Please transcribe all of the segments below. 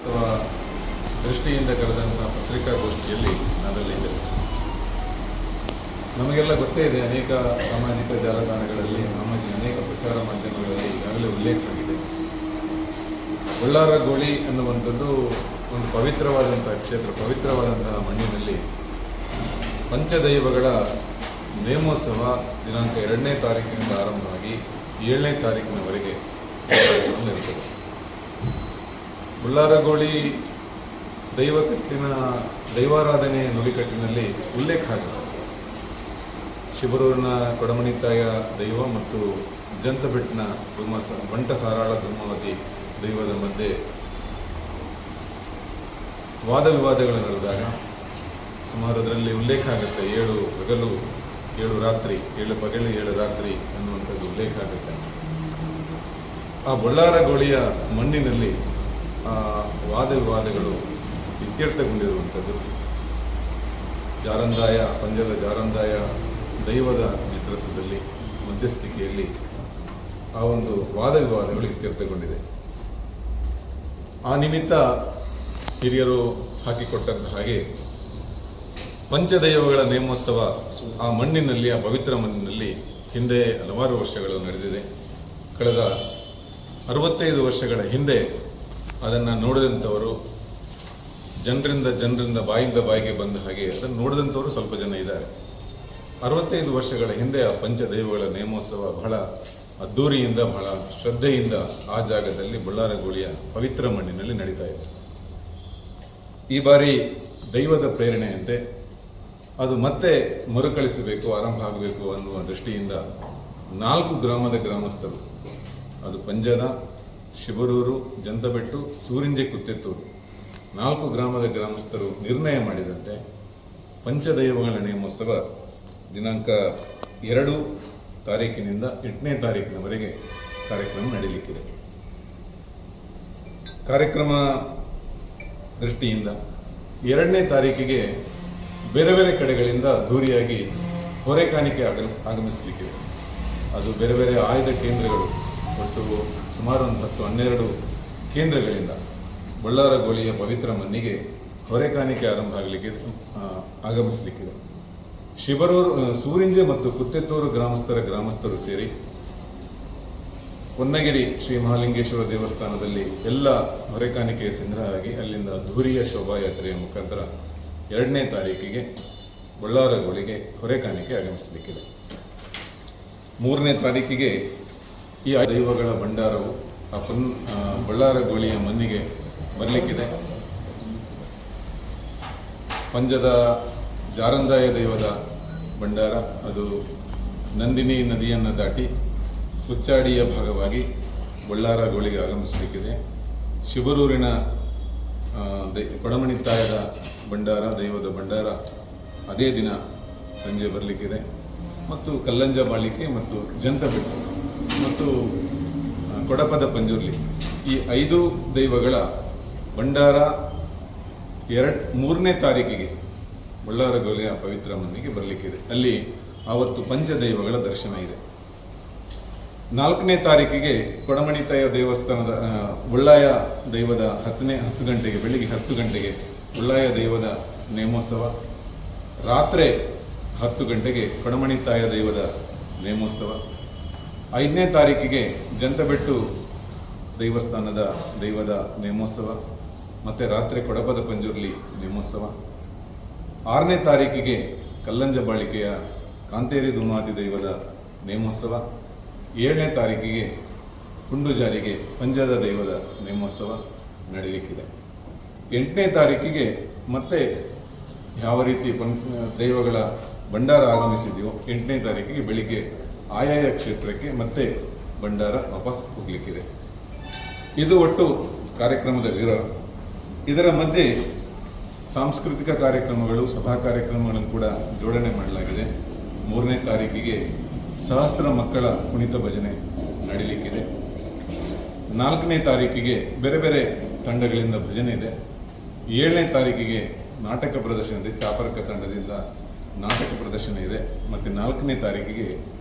ಅಥವಾ ದೃಷ್ಟಿಯಿಂದ ಕರೆದಂಥ ಪತ್ರಿಕಾಗೋಷ್ಠಿಯಲ್ಲಿ ನಾವೆಲ್ಲಿದ್ದೆ. ನಮಗೆಲ್ಲ ಗೊತ್ತೇ ಇದೆ, ಅನೇಕ ಸಾಮಾಜಿಕ ಜಾಲತಾಣಗಳಲ್ಲಿ ಅನೇಕ ಪ್ರಚಾರ ಮಾಧ್ಯಮಗಳಲ್ಲಿ ಈಗಾಗಲೇ ಉಲ್ಲೇಖ ಆಗಿದೆ. ಬಳ್ಳಾರ ಗೋಳಿ ಅನ್ನುವಂಥದ್ದು ಒಂದು ಪವಿತ್ರವಾದಂಥ ಕ್ಷೇತ್ರ, ಪವಿತ್ರವಾದಂತಹ ಮಣ್ಣಿನಲ್ಲಿ ಪಂಚದೈವಗಳ ನೇಮೋತ್ಸವ ದಿನಾಂಕ 2ನೇ ತಾರೀಕಿನಿಂದ ಆರಂಭವಾಗಿ 7ನೇ ತಾರೀಕಿನವರೆಗೆ ಇರುತ್ತದೆ. ಬಳ್ಳಾರಗೋಳಿ ದೈವಾರಾಧನೆ ನುಡಿಕಟ್ಟಿನಲ್ಲಿ ಉಲ್ಲೇಖ ಆಗಿದೆ. ಶಿಬರೂರಿನ ಕೊಡಮಣಿತಾಯ ದೈವ ಮತ್ತು ಜಂತಬೆಟ್ಟಿನ ಬಂಟ ಸಾರಾಳ ಧರ್ಮವತಿ ದೈವದ ಮಧ್ಯೆ ವಾದ ವಿವಾದಗಳು ನಡೆದಾಗ ಸುಮಾರು ಅದರಲ್ಲಿ ಉಲ್ಲೇಖ ಆಗುತ್ತೆ, 7 ಹಗಲು 7 ರಾತ್ರಿ, 7 ಪಗಲು 7 ರಾತ್ರಿ ಅನ್ನುವಂಥದ್ದು ಉಲ್ಲೇಖ ಆಗುತ್ತೆ. ಆ ಬಳ್ಳಾರಗೋಳಿಯ ಮಣ್ಣಿನಲ್ಲಿ ಆ ವಾದ ವಿವಾದಗಳು ಇತ್ಯರ್ಥಗೊಂಡಿರುವಂಥದ್ದು ಪಂಜದ ಜಾರಂದಾಯ ದೈವದ ನೇತೃತ್ವದಲ್ಲಿ ಮಧ್ಯಸ್ಥಿಕೆಯಲ್ಲಿ ಆ ಒಂದು ವಾದ ವಿವಾದಗಳು ಇತ್ಯರ್ಥಗೊಂಡಿದೆ. ಆ ನಿಮಿತ್ತ ಹಿರಿಯರು ಹಾಕಿಕೊಟ್ಟಂತ ಹಾಗೆ ಪಂಚದೈವಗಳ ನೇಮೋತ್ಸವ ಆ ಮಣ್ಣಿನಲ್ಲಿ, ಆ ಪವಿತ್ರ ಮಣ್ಣಿನಲ್ಲಿ ಹಿಂದೆ ಹಲವಾರು ವರ್ಷಗಳು ನಡೆದಿದೆ. ಕಳೆದ 65 ವರ್ಷಗಳ ಹಿಂದೆ ಅದನ್ನು ನೋಡಿದಂಥವರು, ಜನರಿಂದ ಬಾಯಿಂದ ಬಾಯಿಗೆ ಬಂದ ಹಾಗೆ ಅದನ್ನು ನೋಡಿದಂಥವರು ಸ್ವಲ್ಪ ಜನ ಇದ್ದಾರೆ. 65 ವರ್ಷಗಳ ಹಿಂದೆ ಆ ಪಂಚದೈವಗಳ ನೇಮೋತ್ಸವ ಬಹಳ ಅದ್ದೂರಿಯಿಂದ, ಬಹಳ ಶ್ರದ್ಧೆಯಿಂದ ಆ ಜಾಗದಲ್ಲಿ ಬಳ್ಳಾರಗೋಳಿಯ ಪವಿತ್ರ ಮಣ್ಣಿನಲ್ಲಿ ನಡೀತಾ ಇತ್ತು. ಈ ಬಾರಿ ದೈವದ ಪ್ರೇರಣೆಯಂತೆ ಅದು ಮತ್ತೆ ಮರುಕಳಿಸಬೇಕು, ಆರಂಭ ಆಗಬೇಕು ಅನ್ನುವ ದೃಷ್ಟಿಯಿಂದ 4 ಗ್ರಾಮದ ಗ್ರಾಮಸ್ಥರು, ಅದು ಪಂಜದ, ಶಿಬರೂರು, ಜಂತಬೆಟ್ಟು, ಸೂರಿಂಜೆ, ಕುತ್ತೆತ್ತೂರು 4 ಗ್ರಾಮದ ಗ್ರಾಮಸ್ಥರು ನಿರ್ಣಯ ಮಾಡಿದಂತೆ ಪಂಚದೈವಗಳ ನೇಮೋತ್ಸವ ದಿನಾಂಕ 2 ತಾರೀಕಿನಿಂದ 8ನೇ ತಾರೀಕಿನವರೆಗೆ ಕಾರ್ಯಕ್ರಮ ನಡೆಯಲಿಕ್ಕಿದೆ. ಕಾರ್ಯಕ್ರಮ ದೃಷ್ಟಿಯಿಂದ 2ನೇ ತಾರೀಕಿಗೆ ಬೇರೆ ಬೇರೆ ಕಡೆಗಳಿಂದ ಅದ್ದೂರಿಯಾಗಿ ಹೊರೆ ಕಾಣಿಕೆ ಆಗಮಿಸಲಿಕ್ಕಿದೆ. ಅದು ಬೇರೆ ಬೇರೆ ಆಯ್ದ ಕೇಂದ್ರಗಳು, ಒಟ್ಟು ಸುಮಾರು ಒಂದು 10-12 ಕೇಂದ್ರಗಳಿಂದ ಬಳ್ಳಾರಗೋಳಿಯ ಪವಿತ್ರ ಮಣ್ಣಿಗೆ ಹೊರೆ ಕಾಣಿಕೆ ಆಗಮಿಸಲಿಕ್ಕಿದೆ. ಸೂರಿಂಜೆ ಮತ್ತು ಕುತ್ತೆತ್ತೂರು ಗ್ರಾಮಸ್ಥರು ಸೇರಿ ಹೊನ್ನಗಿರಿ ಶ್ರೀ ಮಹಾಲಿಂಗೇಶ್ವರ ದೇವಸ್ಥಾನದಲ್ಲಿ ಎಲ್ಲ ಹೊರೆಕಾಣಿಕೆಯ ಸಂಗ್ರಹ ಆಗಿ ಅಲ್ಲಿಂದ ಅದ್ದೂರಿಯ ಶೋಭಾಯಾತ್ರೆಯ ಮುಖಾಂತರ 2ನೇ ತಾರೀಕಿಗೆ ಬಳ್ಳಾರಗೋಳಿಗೆ ಹೊರೆಕಾಣಿಕೆ ಆಗಮಿಸಲಿಕ್ಕಿದೆ. 3ನೇ ತಾರೀಕಿಗೆ ಈ ದೈವಗಳ ಭಂಡಾರವು ಬಳ್ಳಾರಗೋಳಿಯ ಮಣ್ಣಿಗೆ ಬರಲಿಕ್ಕಿದೆ. ಪಂಜದ ಜಾರಂದಾಯ ದೈವದ ಭಂಡಾರ ಅದು ನಂದಿನಿ ನದಿಯನ್ನು ದಾಟಿ ಹುಚ್ಚಾಡಿಯ ಭಾಗವಾಗಿ ಬಳ್ಳಾರಗೋಳಿಗೆ ಆಗಮಿಸಲಿಕ್ಕಿದೆ. ಶಿಬರೂರಿನ ಕೊಡಮಣಿತಾಯದ ಭಂಡಾರ, ದೈವದ ಭಂಡಾರ ಅದೇ ದಿನ ಸಂಜೆ ಬರಲಿಕ್ಕಿದೆ. ಮತ್ತು ಕಲ್ಲಂಜ ಬಾಳಿಕೆ ಮತ್ತು ಜಂತಬೆಟ್ಟು ಮತ್ತು ಕೊಡಪದ ಪಂಜುರ್ಲಿ ಈ 5 ದೈವಗಳ ಭಂಡಾರ 3ನೇ ತಾರೀಕಿಗೆ ಬಳ್ಳಾರಗೋಳಿಯ ಪವಿತ್ರ ಮಣ್ಣಿಗೆ ಬರಲಿಕ್ಕಿದೆ. ಅಲ್ಲಿ ಆವತ್ತು ಪಂಚದೈವಗಳ ದರ್ಶನ ಇದೆ. 4ನೇ ತಾರೀಕಿಗೆ ಕೊಡಮಣಿತಾಯ ದೇವಸ್ಥಾನದ ಉಳ್ಳಾಯ ದೈವದ 10 ಗಂಟೆಗೆ, ಬೆಳಿಗ್ಗೆ 10 ಗಂಟೆಗೆ ಉಳ್ಳಾಯ ದೈವದ ನೇಮೋತ್ಸವ, ರಾತ್ರಿ 10 ಗಂಟೆಗೆ ಕೊಡಮಣಿತಾಯ ದೈವದ ನೇಮೋತ್ಸವ. 5ನೇ ತಾರೀಕಿಗೆ ಜಂತಬೆಟ್ಟು ದೇವಸ್ಥಾನದ ದೈವದ ನೇಮೋತ್ಸವ ಮತ್ತು ರಾತ್ರಿ ಕೊಡಪದ ಪಂಜುರ್ಲಿ ನೇಮೋತ್ಸವ. 6ನೇ ತಾರೀಕಿಗೆ ಕಲ್ಲಂಜ ಬಾಳಿಕೆಯ ಕಾಂತೇರಿ ದುಮಾತಿ ದೈವದ ನೇಮೋತ್ಸವ. 7ನೇ ತಾರೀಕಿಗೆ ಕುಂಡುಜಾರಿಗೆ ಪಂಜದ ದೈವದ ನೇಮೋತ್ಸವ ನಡೆಯಲಿಕ್ಕಿದೆ. 8ನೇ ತಾರೀಕಿಗೆ ಮತ್ತೆ ಯಾವ ರೀತಿ ದೈವಗಳ ಭಂಡಾರ ಆಗಮಿಸಿದೆಯೋ 8ನೇ ತಾರೀಕಿಗೆ ಬೆಳಿಗ್ಗೆ ಆಯಾಯ ಕ್ಷೇತ್ರಕ್ಕೆ ಮತ್ತೆ ಭಂಡಾರ ವಾಪಸ್ ಹೋಗಲಿಕ್ಕಿದೆ. ಇದು ಒಟ್ಟು ಕಾರ್ಯಕ್ರಮದ ವಿವರ. ಇದರ ಮಧ್ಯೆ ಸಾಂಸ್ಕೃತಿಕ ಕಾರ್ಯಕ್ರಮಗಳು, ಸಭಾ ಕಾರ್ಯಕ್ರಮಗಳನ್ನು ಕೂಡ ಜೋಡಣೆ ಮಾಡಲಾಗಿದೆ. 3ನೇ ತಾರೀಕಿಗೆ ಸಹಸ್ರ ಮಕ್ಕಳ ಕುಣಿತ ಭಜನೆ ನಡೆಯಲಿಕ್ಕಿದೆ. 4ನೇ ತಾರೀಕಿಗೆ ಬೇರೆ ಬೇರೆ ತಂಡಗಳಿಂದ ಭಜನೆ ಇದೆ. 7ನೇ ತಾರೀಕಿಗೆ ನಾಟಕ ಪ್ರದರ್ಶನ ಇದೆ, ಚಾಪರ್ಕ ತಂಡದಿಂದ ನಾಟಕ ಪ್ರದರ್ಶನ ಇದೆ. ಮತ್ತು 4ನೇ ತಾರೀಕಿಗೆ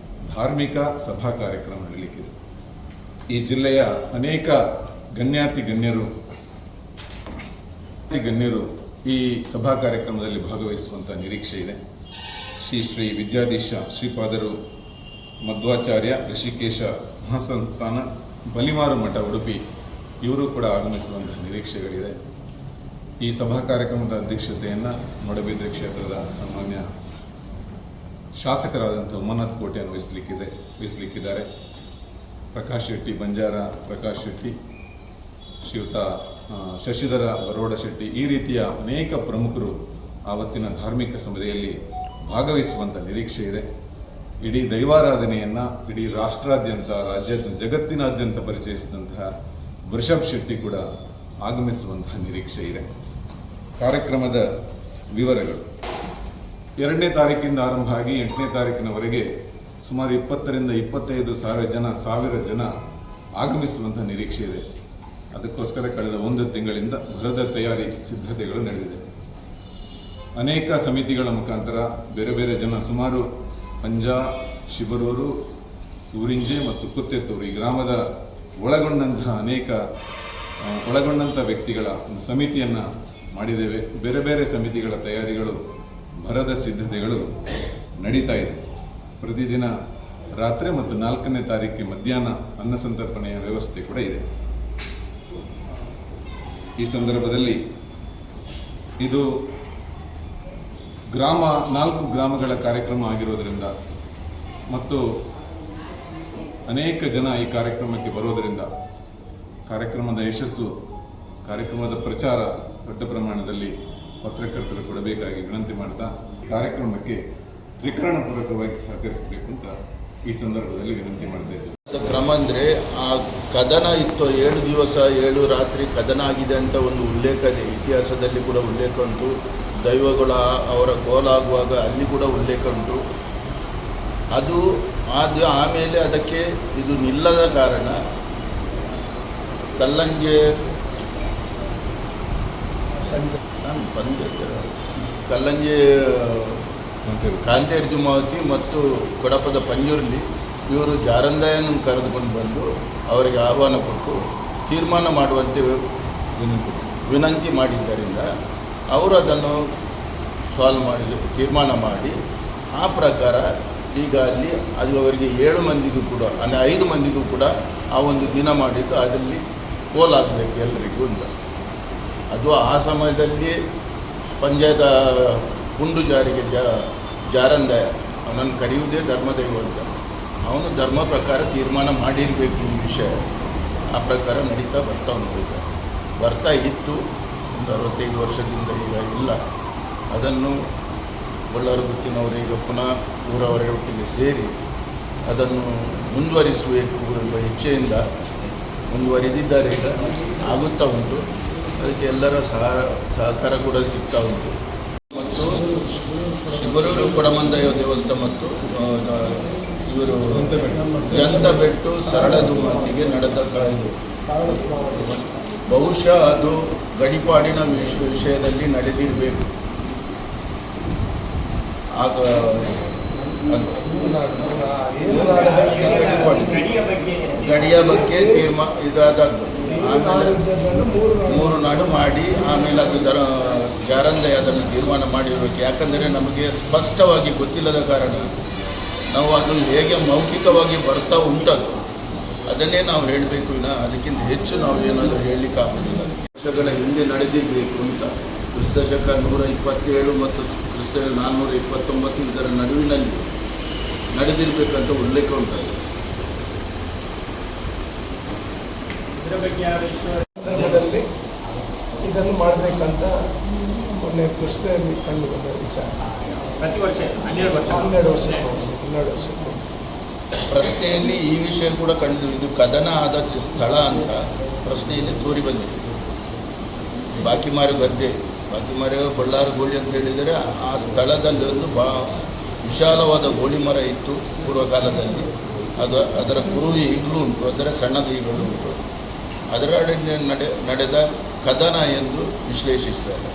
ಧಾರ್ಮಿಕ ಸಭಾ ಕಾರ್ಯಕ್ರಮ ನಡೆಯಲಿಕ್ಕಿದೆ. ಈ ಜಿಲ್ಲೆಯ ಅನೇಕ ಗಣ್ಯಾತಿ ಗಣ್ಯರು ಗಣ್ಯರು ಈ ಸಭಾ ಕಾರ್ಯಕ್ರಮದಲ್ಲಿ ಭಾಗವಹಿಸುವಂಥ ನಿರೀಕ್ಷೆ ಇದೆ. ಶ್ರೀ ವಿದ್ಯಾಧೀಶ ಶ್ರೀಪಾದರು ಮಧ್ವಾಚಾರ್ಯ ಋಷಿಕೇಶ ಮಹಾಸಂಸ್ಥಾನ ಬಲಿಮಾರು ಮಠ ಉಡುಪಿ ಇವರು ಕೂಡ ಆಗಮಿಸುವಂತಹ ನಿರೀಕ್ಷೆಗಳಿದೆ. ಈ ಸಭಾ ಕಾರ್ಯಕ್ರಮದ ಅಧ್ಯಕ್ಷತೆಯನ್ನು ಮೂಡಬಿದ್ರೆ ಕ್ಷೇತ್ರದ ಸಾಮಾನ್ಯ ಶಾಸಕರಾದಂಥ ಉಮಾನಾಥ್ ಕೋಟೆಯನ್ನು ವಹಿಸಲಿಕ್ಕಿದ್ದಾರೆ. ಪ್ರಕಾಶ್ ಶೆಟ್ಟಿ ಬಂಜಾರ, ಪ್ರಕಾಶ್ ಶೆಟ್ಟಿ, ಶ್ರೀಯುತ ಶಶಿಧರ ಬರೋಡ ಶೆಟ್ಟಿ, ಈ ರೀತಿಯ ಅನೇಕ ಪ್ರಮುಖರು ಆವತ್ತಿನ ಧಾರ್ಮಿಕ ಸಭೆಯಲ್ಲಿ ಭಾಗವಹಿಸುವಂಥ ನಿರೀಕ್ಷೆ ಇದೆ. ಇಡೀ ದೈವಾರಾಧನೆಯನ್ನು ಇಡೀ ರಾಷ್ಟ್ರಾದ್ಯಂತ ಜಗತ್ತಿನಾದ್ಯಂತ ಪರಿಚಯಿಸಿದಂತಹ ವೃಷಭ್ ಶೆಟ್ಟಿ ಕೂಡ ಆಗಮಿಸುವಂತಹ ನಿರೀಕ್ಷೆ ಇದೆ. ಕಾರ್ಯಕ್ರಮದ ವಿವರಗಳು: 2ನೇ ತಾರೀಕಿಂದ ಆರಂಭ ಆಗಿ 8ನೇ ತಾರೀಕಿನವರೆಗೆ ಸುಮಾರು 20ರಿಂದ 25 ಸಾವಿರ ಜನ ಆಗಮಿಸುವಂಥ ನಿರೀಕ್ಷೆ ಇದೆ. ಅದಕ್ಕೋಸ್ಕರ ಕಳೆದ 1 ತಿಂಗಳಿಂದ ಭರದ ತಯಾರಿ ಸಿದ್ಧತೆಗಳು ನಡೆದಿದೆ. ಅನೇಕ ಸಮಿತಿಗಳ ಮುಖಾಂತರ ಬೇರೆ ಬೇರೆ ಜನ ಸುಮಾರು ಪಂಜಾ, ಶಿಬರೂರು, ಸೂರಿಂಜೆ ಮತ್ತು ಕುತ್ತೆತ್ತೂರು ಈ ಗ್ರಾಮದ ಒಳಗೊಂಡಂಥ ವ್ಯಕ್ತಿಗಳ ಒಂದು ಸಮಿತಿಯನ್ನು ಮಾಡಿದ್ದೇವೆ. ಬೇರೆ ಬೇರೆ ಸಮಿತಿಗಳ ತಯಾರಿಗಳು, ಭರದ ಸಿದ್ಧತೆಗಳು ನಡೀತಾ ಇದೆ. ಪ್ರತಿದಿನ ರಾತ್ರಿ ಮತ್ತು 4ನೇ ತಾರೀಕಿಗೆ ಮಧ್ಯಾಹ್ನ ಅನ್ನ ಸಂತರ್ಪಣೆಯ ವ್ಯವಸ್ಥೆ ಕೂಡ ಇದೆ. ಈ ಸಂದರ್ಭದಲ್ಲಿ ಇದು 4 ಗ್ರಾಮಗಳ ಕಾರ್ಯಕ್ರಮ ಆಗಿರೋದರಿಂದ ಮತ್ತು ಅನೇಕ ಜನ ಈ ಕಾರ್ಯಕ್ರಮಕ್ಕೆ ಬರೋದರಿಂದ ಕಾರ್ಯಕ್ರಮದ ಯಶಸ್ಸು, ಕಾರ್ಯಕ್ರಮದ ಪ್ರಚಾರ ದೊಡ್ಡ ಪ್ರಮಾಣದಲ್ಲಿ ಪತ್ರಕರ್ತರು ಕೊಡಬೇಕಾಗಿ ವಿನಂತಿ ಮಾಡ್ತಾ ಕಾರ್ಯಕ್ರಮಕ್ಕೆ ತ್ರಿಕರಣಪೂರ್ವಕವಾಗಿ ಸಹಕರಿಸಬೇಕು ಅಂತ ಈ ಸಂದರ್ಭದಲ್ಲಿ ವಿನಂತಿ ಮಾಡ್ತಾ ಇದ್ದೇವೆ. ಕ್ರಮ ಅಂದರೆ ಆ ಕದನ ಇತ್ತು, 7 ದಿವಸ 7 ರಾತ್ರಿ ಕದನ ಆಗಿದೆ ಅಂತ ಒಂದು ಉಲ್ಲೇಖ ಇದೆ. ಇತಿಹಾಸದಲ್ಲಿ ಕೂಡ ಉಲ್ಲೇಖ ಉಂಟು. ದೈವಗಳ ಅವರ ಕೋಲಾಗುವಾಗ ಅಲ್ಲಿ ಕೂಡ ಉಲ್ಲೇಖ ಉಂಟು. ಅದು ಆಮೇಲೆ ಅದಕ್ಕೆ ಇದು ನಿಲ್ಲದ ಕಾರಣ ಕಲ್ಲಂಜೆ ಕಾಂತೇರ್ ಜುಮಾವತಿ ಮತ್ತು ಕೊಡಪದ ಪಂಜುರ್ಲಿ ಇವರು ಜಾರಂದಯನ್ನು ಕರೆದುಕೊಂಡು ಬಂದು ಅವರಿಗೆ ಆಹ್ವಾನ ಕೊಟ್ಟು ತೀರ್ಮಾನ ಮಾಡುವಂತೆ ವಿನಂತಿ ಮಾಡಿದ್ದರಿಂದ ಅವರು ಅದನ್ನು ತೀರ್ಮಾನ ಮಾಡಿ ಆ ಪ್ರಕಾರ ಈಗ ಅಲ್ಲಿ ಅದು ಅವರಿಗೆ 7 ಮಂದಿಗೂ ಕೂಡ 5 ಮಂದಿಗೂ ಕೂಡ ಆ ಒಂದು ದಿನ ಮಾಡಿದ್ದು ಅದರಲ್ಲಿ ಕೋಲಾಗಬೇಕು ಎಲ್ಲರಿಗೂ ಅಂತ. ಅದು ಆ ಸಮಯದಲ್ಲಿ ಪಂಚಾಯತ ಗುಂಡು ಜಾರಿಗೆ ಜಾರಂದಯ ಅವನನ್ನು ಕರೆಯುವುದೇ ಧರ್ಮದೈವ ಅಂತ. ಅವನು ಧರ್ಮ ಪ್ರಕಾರ ತೀರ್ಮಾನ ಮಾಡಿರಬೇಕು ಈ ವಿಷಯ. ಆ ಪ್ರಕಾರ ನಡೀತಾ ಬರ್ತಾ ಇತ್ತು. ಒಂದು 65 ವರ್ಷದಿಂದ ಈಗ ಇಲ್ಲ. ಅದನ್ನು ಬಳ್ಳಾರಿ ಗುತ್ತಿನವರು ಈಗ ಪುನಃ ಊರವರ ಒಟ್ಟಿಗೆ ಸೇರಿ ಅದನ್ನು ಮುಂದುವರಿಸಬೇಕು ಎಂಬ ಇಚ್ಛೆಯಿಂದ ಮುಂದುವರಿದಿದ್ದಾರೆ. ಈಗ ಆಗುತ್ತಾ ಉಂಟು. ಅದಕ್ಕೆ ಎಲ್ಲರ ಸಹಕಾರ ಕೂಡ ಸಿಗ್ತಾ ಉಂಟು. ಮತ್ತು ಶಿಬರೂರು ಕೊಡಮಂದಯ್ಯ ದೇವಸ್ಥಾನ ಮತ್ತು ಇವರು ಜಂತಬೆಟ್ಟು ಸರಳದು ಮಾತಿಗೆ ನಡೆದ ಇದು ಬಹುಶಃ ಅದು ಗಡಿಪಾಡಿನ ವಿಷಯದಲ್ಲಿ ನಡೆದಿರಬೇಕು. ಆಗ ಗಡಿಯ ಬಗ್ಗೆ ಇದಾದದ್ದು. ಆಮೇಲೆ 3 ನಾಡು ಮಾಡಿ ಆಮೇಲೆ ಅದು ಜಾರಂದಯ ಅದನ್ನು ತೀರ್ಮಾನ ಮಾಡಿರಬೇಕು. ಯಾಕಂದರೆ ನಮಗೆ ಸ್ಪಷ್ಟವಾಗಿ ಗೊತ್ತಿಲ್ಲದ ಕಾರಣ ನಾವು ಅದು ಹೇಗೆ ಮೌಖಿಕವಾಗಿ ಬರ್ತಾ ಉಂಟದು ಅದನ್ನೇ ನಾವು ಹೇಳಬೇಕು. ಅದಕ್ಕಿಂತ ಹೆಚ್ಚು ನಾವು ಏನಾದರೂ ಹೇಳಲಿಕ್ಕಾಗೋದಿಲ್ಲ. ವರ್ಷಗಳ ಹಿಂದೆ ನಡೆದಿರಬೇಕು ಅಂತ ಕ್ರಿಸ್ತಶಕ 127 ಮತ್ತು ಕ್ರಿಸ್ತ 429 ಇದರ ನಡುವಿನಲ್ಲಿ ನಡೆದಿರಬೇಕಂತ ಉಲ್ಲೇಖ ಉಂಟದು. ಧರ್ಮದಲ್ಲಿ ಇದನ್ನು ಮಾಡಬೇಕಂತ ಮೊನ್ನೆ ಪ್ರಶ್ನೆಯಲ್ಲಿ ಕಂಡು ಬಂದ ವಿಚಾರ. ಪ್ರತಿ ವರ್ಷ 12 ವರ್ಷ ಪ್ರಶ್ನೆಯಲ್ಲಿ ಈ ವಿಷಯ ಕೂಡ ಕಂಡು ಇದು ಕದನ ಆದ ಸ್ಥಳ ಅಂತ ಪ್ರಶ್ನೆಯಲ್ಲಿ ತೋರಿ ಬಂದಿದೆ. ಬಾಕಿಮಾರು ಗದ್ದೆ, ಬಾಕಿಮಾರು ಬಳ್ಳಾರಿ ಗೋಳಿ ಅಂತ ಹೇಳಿದರೆ ಆ ಸ್ಥಳದಲ್ಲಿ ಒಂದು ವಿಶಾಲವಾದ ಗೋಳಿ ಮರ ಇತ್ತು ಪೂರ್ವಕಾಲದಲ್ಲಿ. ಅದರ ಕುರುವಿ ಈಗಲೂ ಉಂಟು, ಅದರ ಸಣ್ಣದು ಈಗಲೂ ಉಂಟು. ಅದರ ನಡೆದ ಕದನ ಎಂದು ವಿಶ್ಲೇಷಿಸಿದ್ದಾರೆ.